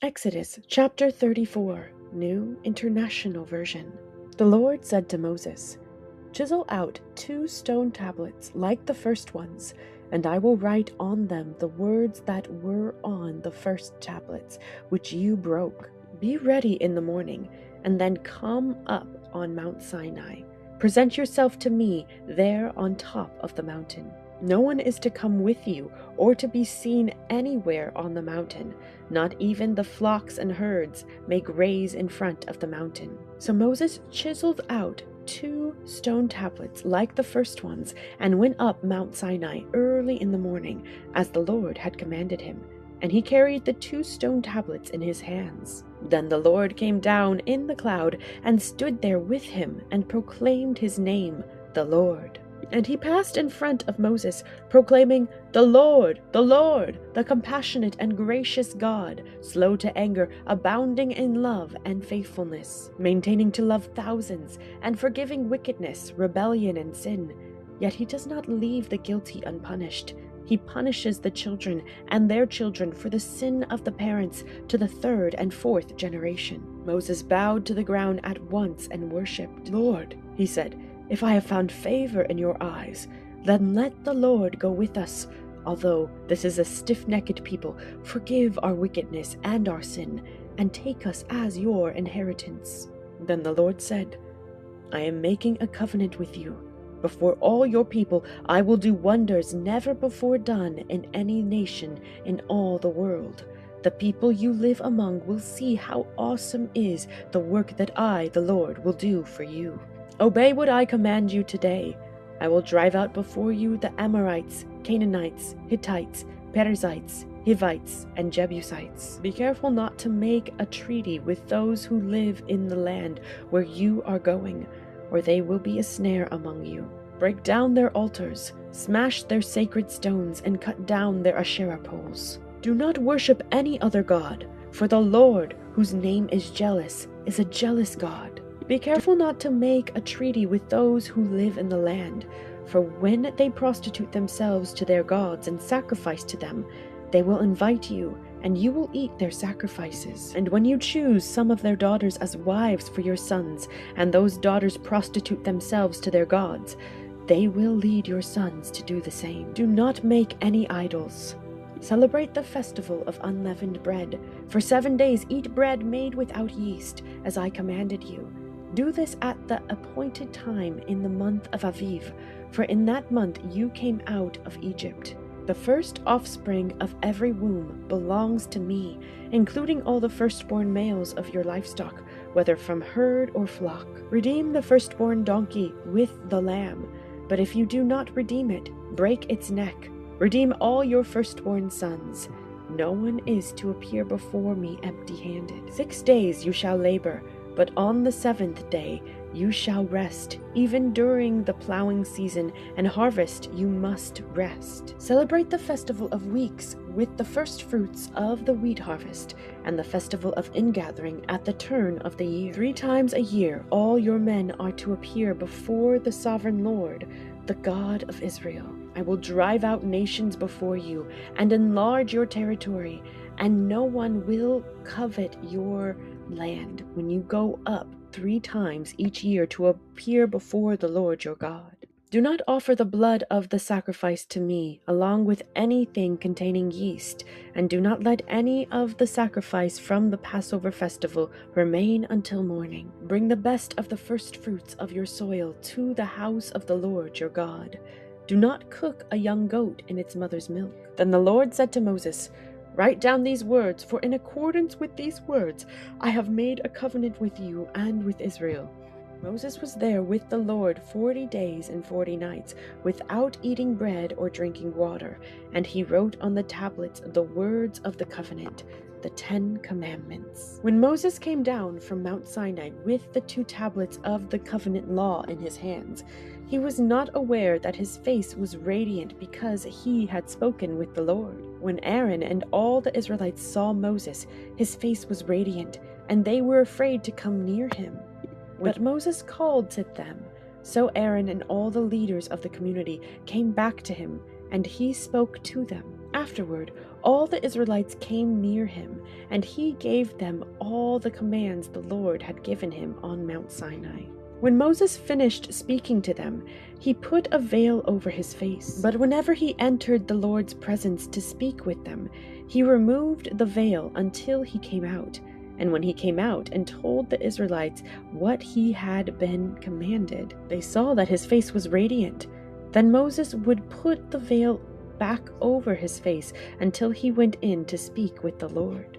Exodus chapter 34, New International Version. The Lord said to Moses, "Chisel out 2 stone tablets like the first ones, and I will write on them the words that were on the first tablets, which you broke. Be ready in the morning, and then come up on Mount Sinai. Present yourself to me there on top of the mountain. No one is to come with you or to be seen anywhere on the mountain. Not even the flocks and herds may graze in front of the mountain." So Moses chiseled out 2 stone tablets like the first ones and went up Mount Sinai early in the morning, as the Lord had commanded him. And he carried the 2 stone tablets in his hands. Then the Lord came down in the cloud and stood there with him and proclaimed his name, the Lord. And he passed in front of Moses, proclaiming, the Lord, the compassionate and gracious God, slow to anger, abounding in love and faithfulness, maintaining to love thousands, and forgiving wickedness, rebellion, and sin. Yet he does not leave the guilty unpunished. He punishes the children and their children for the sin of the parents to the 3rd and 4th generation. Moses bowed to the ground at once and worshipped. "Lord," he said, "if I have found favor in your eyes, then let the Lord go with us. Although this is a stiff-necked people, forgive our wickedness and our sin, and take us as your inheritance." Then the Lord said, "I am making a covenant with you. Before all your people, I will do wonders never before done in any nation in all the world. The people you live among will see how awesome is the work that I, the Lord, will do for you. Obey what I command you today. I will drive out before you the Amorites, Canaanites, Hittites, Perizzites, Hivites, and Jebusites. Be careful not to make a treaty with those who live in the land where you are going, or they will be a snare among you. Break down their altars, smash their sacred stones, and cut down their Asherah poles. Do not worship any other god, for the Lord, whose name is jealous, is a jealous God. Be careful not to make a treaty with those who live in the land, for when they prostitute themselves to their gods and sacrifice to them, they will invite you, and you will eat their sacrifices. And when you choose some of their daughters as wives for your sons, and those daughters prostitute themselves to their gods, they will lead your sons to do the same. Do not make any idols. Celebrate the festival of unleavened bread. For 7 days eat bread made without yeast, as I commanded you. Do this at the appointed time in the month of Aviv, for in that month you came out of Egypt. The first offspring of every womb belongs to me, including all the firstborn males of your livestock, whether from herd or flock. Redeem the firstborn donkey with the lamb, but if you do not redeem it, break its neck. Redeem all your firstborn sons. No one is to appear before me empty-handed. 6 days you shall labor, but on the 7th day you shall rest. Even during the plowing season and harvest you must rest. Celebrate the festival of weeks with the first fruits of the wheat harvest, and the festival of ingathering at the turn of the year. 3 times a year all your men are to appear before the sovereign Lord, the God of Israel. I will drive out nations before you and enlarge your territory, and no one will covet your land when you go up 3 times each year to appear before the Lord your God. Do not offer the blood of the sacrifice to me, along with anything containing yeast, and do not let any of the sacrifice from the Passover festival remain until morning. Bring the best of the first fruits of your soil to the house of the Lord your God. Do not cook a young goat in its mother's milk." Then the Lord said to Moses, "Write down these words, for in accordance with these words I have made a covenant with you and with Israel." Moses was there with the Lord 40 days and 40 nights, without eating bread or drinking water, and he wrote on the tablets the words of the covenant, the 10 Commandments. When Moses came down from Mount Sinai with the 2 tablets of the covenant law in his hands, he was not aware that his face was radiant because he had spoken with the Lord. When Aaron and all the Israelites saw Moses, his face was radiant, and they were afraid to come near him. But Moses called to them. So Aaron and all the leaders of the community came back to him, and he spoke to them. Afterward, all the Israelites came near him, and he gave them all the commands the Lord had given him on Mount Sinai. When Moses finished speaking to them, he put a veil over his face. But whenever he entered the Lord's presence to speak with them, he removed the veil until he came out. And when he came out and told the Israelites what he had been commanded, they saw that his face was radiant. Then Moses would put the veil back over his face until he went in to speak with the Lord.